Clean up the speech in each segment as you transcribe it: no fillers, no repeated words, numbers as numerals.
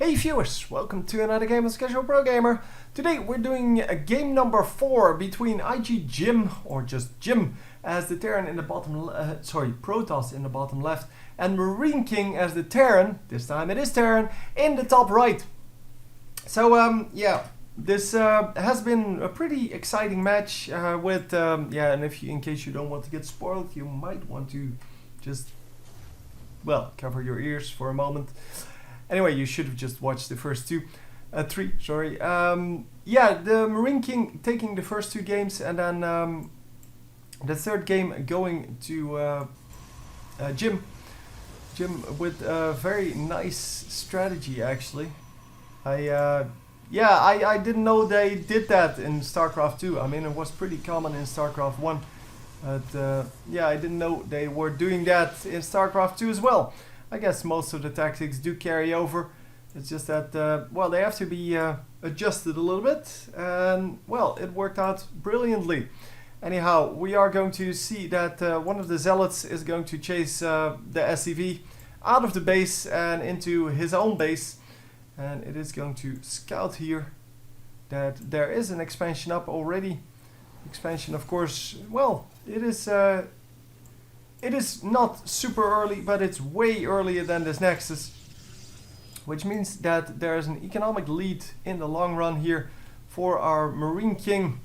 Hey viewers, welcome to another game of Casual Pro Gamer. Today we're doing a game number 4 between IG Jim, or just Jim, as the Terran in the bottom, Protoss in the bottom left, and MarineKing as the Terran, this time it is Terran, in the top right. So yeah, this has been a pretty exciting match with, yeah, and in case you don't want to get spoiled, you might want to just, well, cover your ears for a moment. Anyway, you should have just watched the first three, sorry. Yeah, the MarineKing taking the first 2 games, and then the third game going to Jim. Jim with a very nice strategy, actually. I didn't know they did that in StarCraft 2. I mean, it was pretty common in StarCraft 1. But yeah, I didn't know they were doing that in StarCraft 2 as well. I guess most of the tactics do carry over. It's just that, well, they have to be adjusted a little bit. And, well, it worked out brilliantly. Anyhow, we are going to see that one of the Zealots is going to chase the SCV out of the base and into his own base. And it is going to scout here that there is an expansion up already. Expansion, of course, well, it is not super early, but it's way earlier than this Nexus, which means that there is an economic lead in the long run here for our MarineKing.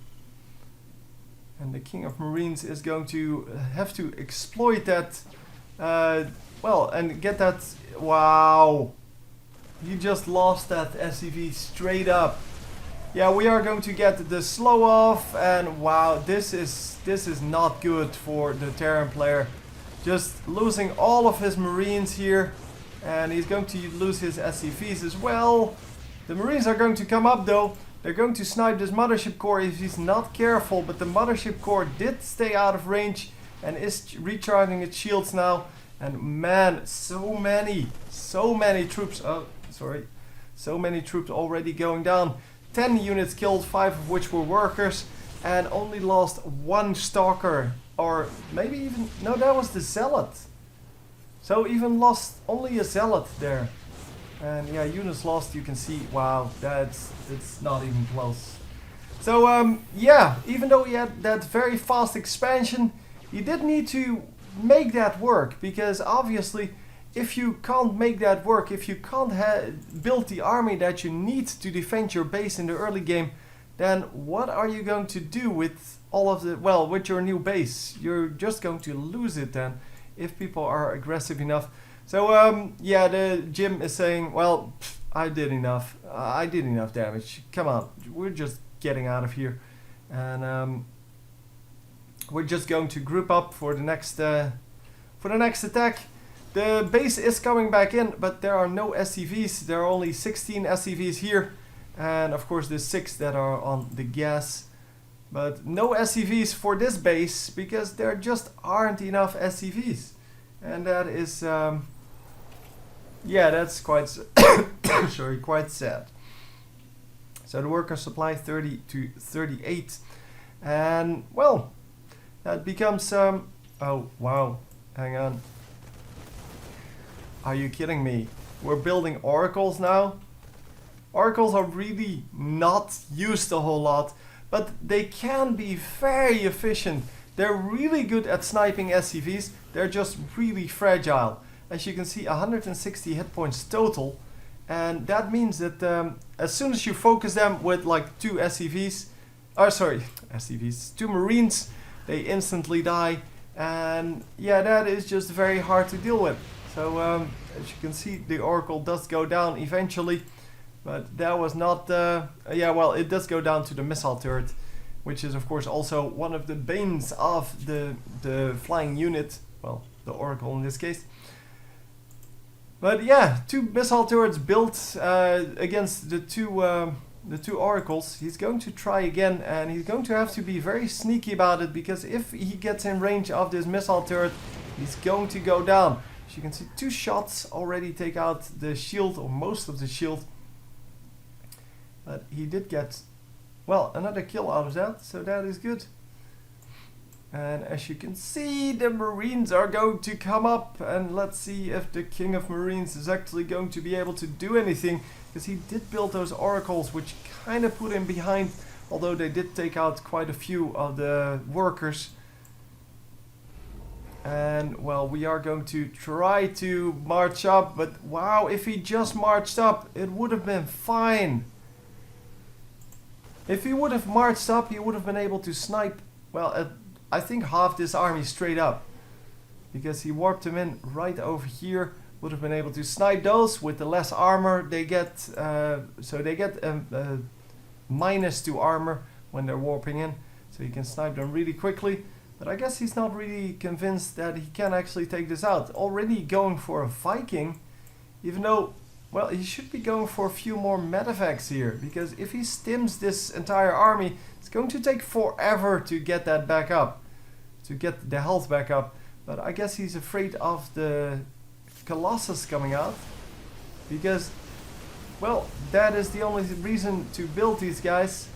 And the King of Marines is going to have to exploit that, well, and get that. Wow, you just lost that SCV straight up. Yeah, we are going to get the slow off, and wow, this is not good for the Terran player. Just losing all of his Marines here, and he's going to lose his SCVs as well. The Marines are going to come up though. They're going to snipe this Mothership Core if he's not careful, but the Mothership Core did stay out of range and is recharging its shields now. And man, so many troops, so many troops already going down. 10 units killed, 5 of which were workers, and only lost 1 Stalker. Or maybe even, no, that was the Zealot. So even lost only a Zealot there. And yeah, units lost, you can see, wow, it's not even close. So yeah, even though he had that very fast expansion, he did need to make that work. Because obviously, if you can't make that work, if you can't build the army that you need to defend your base in the early game, then what are you going to do with all of the, well, with your new base? You're just going to lose it then, if people are aggressive enough. So yeah, the Jim is saying, well, I did enough. I did enough damage. Come on, we're just getting out of here, and we're just going to group up for the next attack. The base is coming back in, but there are no SCVs. There are only 16 SCVs here. And of course the 6 that are on the gas. But no SCVs for this base, because there just aren't enough SCVs. And that is, yeah, that's quite, sorry, quite sad. So the worker supply 30 to 38. And, well, that becomes, oh, wow, hang on. Are you kidding me? We're building oracles now? Oracles are really not used a whole lot, but they can be very efficient. They're really good at sniping SCVs, they're just really fragile. As you can see, 160 hit points total, and that means that as soon as you focus them with like 2 SCVs, or sorry, SCVs, 2 Marines, they instantly die, and yeah, that is just very hard to deal with. So as you can see, the Oracle does go down eventually. But that was not, yeah, well, it does go down to the missile turret, which is of course also one of the banes of the flying unit, well, the Oracle in this case. But yeah, 2 missile turrets built against the two Oracles. He's going to try again, and he's going to have to be very sneaky about it, because if he gets in range of this missile turret, he's going to go down. As you can see, 2 shots already take out the shield, or most of the shield. But he did get, well, another kill out of that, so that is good. And as you can see, the Marines are going to come up, and let's see if the King of Marines is actually going to be able to do anything. because he did build those oracles, which kind of put him behind, although they did take out quite a few of the workers. And well, we are going to try to march up, but wow, if he just marched up, it would have been fine. If he would have marched up, he would have been able to snipe, well, I think half this army straight up. Because he warped him in right over here, would have been able to snipe those with the less armor they get. So they get -2 armor when they're warping in, so you can snipe them really quickly. But I guess he's not really convinced that he can actually take this out. Already going for a Viking, even though, well, he should be going for a few more medevacs here, because if he stims this entire army, it's going to take forever to get that back up, to get the health back up. But I guess he's afraid of the Colossus coming out, because, well, that is the only reason to build these guys.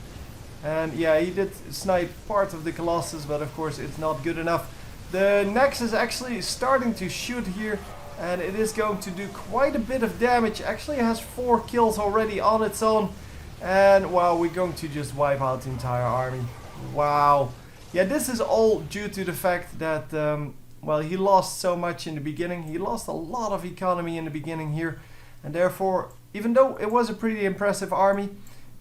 And yeah, he did snipe part of the Colossus, but of course it's not good enough. The Nexus is actually starting to shoot here, and it is going to do quite a bit of damage. Actually, it has 4 kills already on its own. And well, we're going to just wipe out the entire army. Wow. Yeah, this is all due to the fact that, well, he lost so much in the beginning. He lost a lot of economy in the beginning here. And therefore, even though it was a pretty impressive army,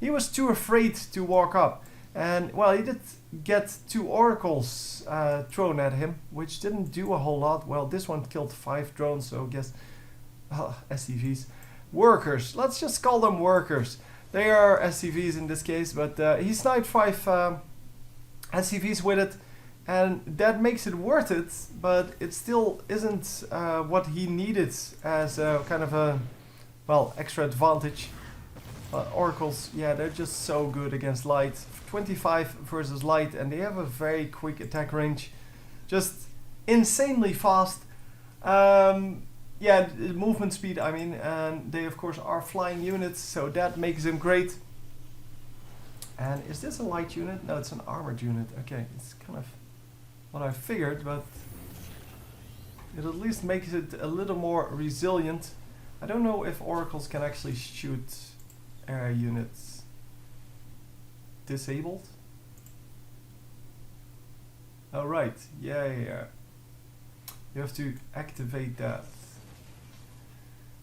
he was too afraid to walk up. And, well, he did get 2 oracles thrown at him, which didn't do a whole lot. Well, this one killed 5 drones, so I guess... SCVs. Workers. Let's just call them workers. They are SCVs in this case, but he sniped 5 SCVs with it. And that makes it worth it, but it still isn't what he needed as a kind of a, well, extra advantage. Oracles, yeah, they're just so good against light. 25 versus light, and they have a very quick attack range. Just insanely fast. Yeah, movement speed, I mean, and they of course are flying units, so that makes them great. And is this a light unit? No, it's an armored unit. Okay, it's kind of what I figured, but it at least makes it a little more resilient. I don't know if oracles can actually shoot air units. Disabled? Oh right, yeah. You have to activate that.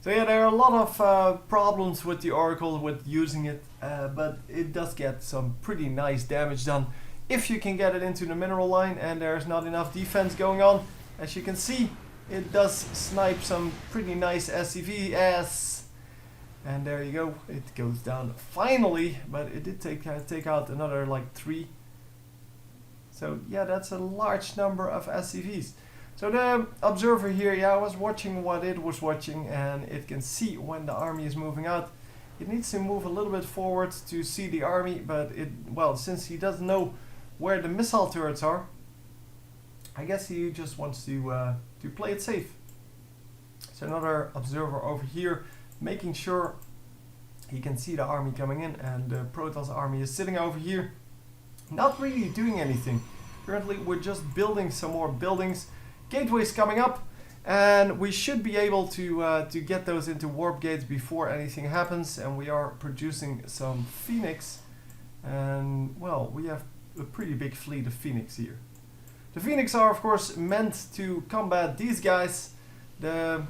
So yeah, there are a lot of problems with the oracle with using it, but it does get some pretty nice damage done if you can get it into the mineral line and there's not enough defense going on. As you can see, it does snipe some pretty nice SCVs. And there you go, it goes down finally, but it did take out another like 3. So yeah, that's a large number of SCVs. So the observer here, yeah, I was watching what it was watching, and it can see when the army is moving out. It needs to move a little bit forward to see the army, but it, well, since he doesn't know where the missile turrets are, I guess he just wants to play it safe. So another observer over here, making sure he can see the army coming in, and the Protoss army is sitting over here, not really doing anything. Currently we're just building some more buildings. Gateways coming up, and we should be able to get those into warp gates before anything happens, and we are producing some Phoenix, and well, we have a pretty big fleet of Phoenix here. The Phoenix are of course meant to combat these guys. The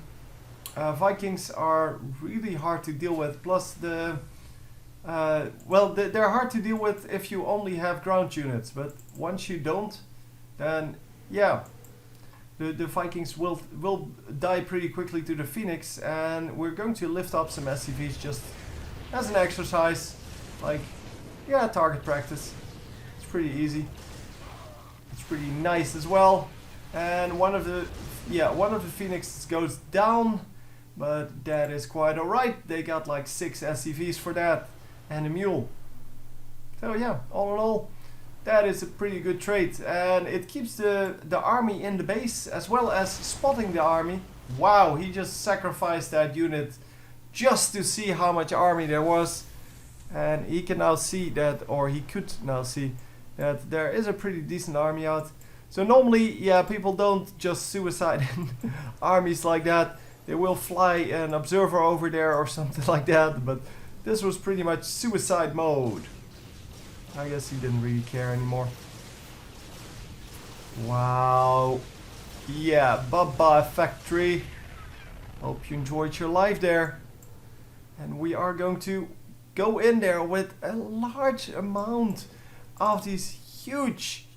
Vikings are really hard to deal with, plus the well, they're hard to deal with if you only have ground units, but once you don't, then yeah, the Vikings will die pretty quickly to the Phoenix, and we're going to lift up some SCVs just as an exercise, like, yeah, target practice. It's pretty easy. It's pretty nice as well. And one of the Phoenixes goes down, but that is quite alright. They got like 6 SCVs for that, and a mule. So yeah, all in all, that is a pretty good trait, and it keeps the army in the base as well as spotting the army. Wow, he just sacrificed that unit just to see how much army there was, and he can now see that, or he could now see that there is a pretty decent army out. So normally, yeah, people don't just suicide in armies like that. they will fly an observer over there or something like that, but this was pretty much suicide mode. I guess he didn't really care anymore. Wow. Yeah, bye-bye factory. Hope you enjoyed your life there. And we are going to go in there with a large amount of these huge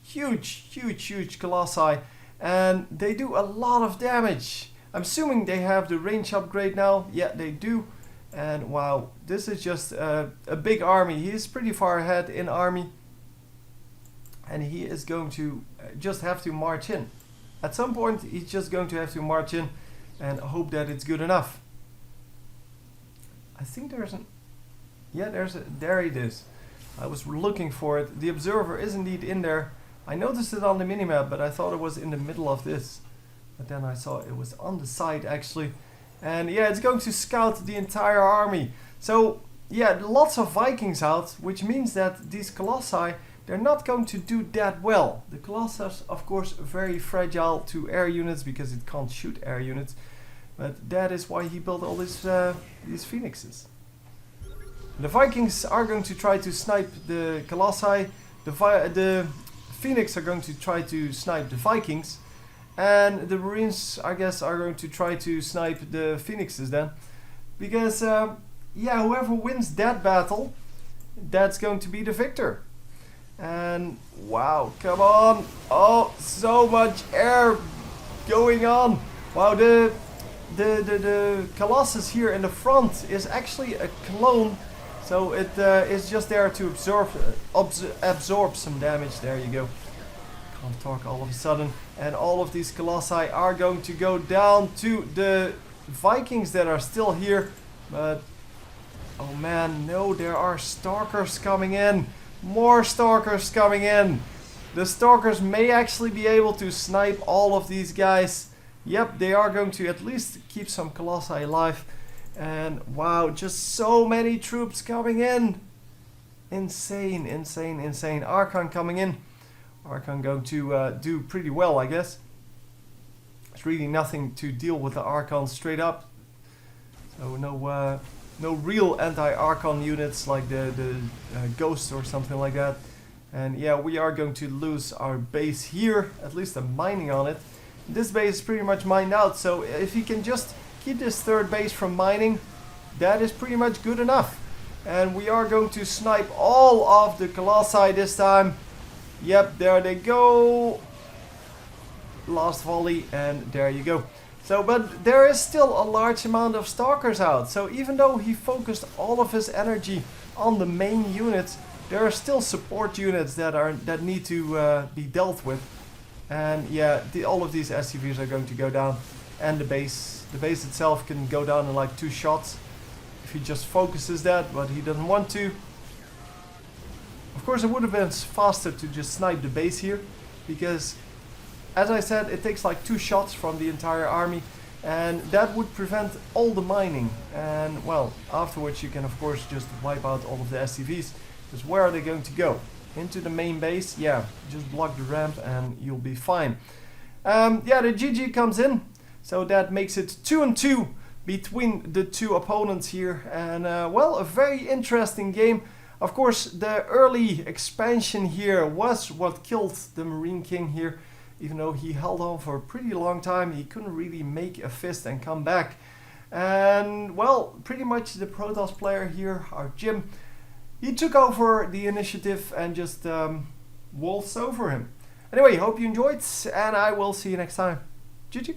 colossi. And they do a lot of damage. I'm assuming they have the range upgrade now. Yeah, they do. And wow, this is just a big army. He is pretty far ahead in army. And he is going to just have to march in. At some point, he's just going to have to march in and hope that it's good enough. I think there's an... Yeah, there it is. I was looking for it. The observer is indeed in there. I noticed it on the minimap, but I thought it was in the middle of this. But then I saw it was on the side actually. And yeah, it's going to scout the entire army. So yeah, lots of Vikings out, which means that these Colossi, they're not going to do that well. The Colossi are of course very fragile to air units because it can't shoot air units. But that is why he built all these Phoenixes. The Vikings are going to try to snipe the Colossi. The Phoenix are going to try to snipe the Vikings. And the Marines, I guess, are going to try to snipe the Phoenixes then. Because, yeah, whoever wins that battle, that's going to be the victor. And, wow, come on. Oh, so much air going on. Wow, the Colossus here in the front is actually a clone. So it is just there to absorb some damage. There you go. Can't talk all of a sudden. And all of these Colossi are going to go down to the Vikings that are still here. But, oh man, no, there are Stalkers coming in. More Stalkers coming in. The Stalkers may actually be able to snipe all of these guys. Yep, they are going to at least keep some Colossi alive. And wow, just so many troops coming in. Insane, insane, insane. Archon coming in. Archon going to do pretty well, I guess. There's really nothing to deal with the Archon straight up. So no real anti-Archon units like the Ghost or something like that. And yeah, we are going to lose our base here. At least I'm mining on it. This base is pretty much mined out. So if he can just keep this third base from mining, that is pretty much good enough. And we are going to snipe all of the Colossi this time. Yep, there they go. Last volley, and there you go. So, but there is still a large amount of Stalkers out. So even though he focused all of his energy on the main units, there are still support units that need to be dealt with. And yeah, all of these SCVs are going to go down. And the base itself can go down in like 2 shots. If he just focuses that, but he doesn't want to. Of course, it would have been faster to just snipe the base here, because, as I said, it takes like 2 shots from the entire army, and that would prevent all the mining. And, well, afterwards you can, of course, just wipe out all of the SCVs, because where are they going to go? Into the main base? Yeah, just block the ramp and you'll be fine. Yeah, the GG comes in, so that makes it 2-2 between the 2 opponents here, and, well, a very interesting game. Of course, the early expansion here was what killed the MarineKing here. Even though he held on for a pretty long time, he couldn't really make a fist and come back. And, well, pretty much the Protoss player here, our Jim, he took over the initiative and just waltzed over him. Anyway, hope you enjoyed, and I will see you next time. GG.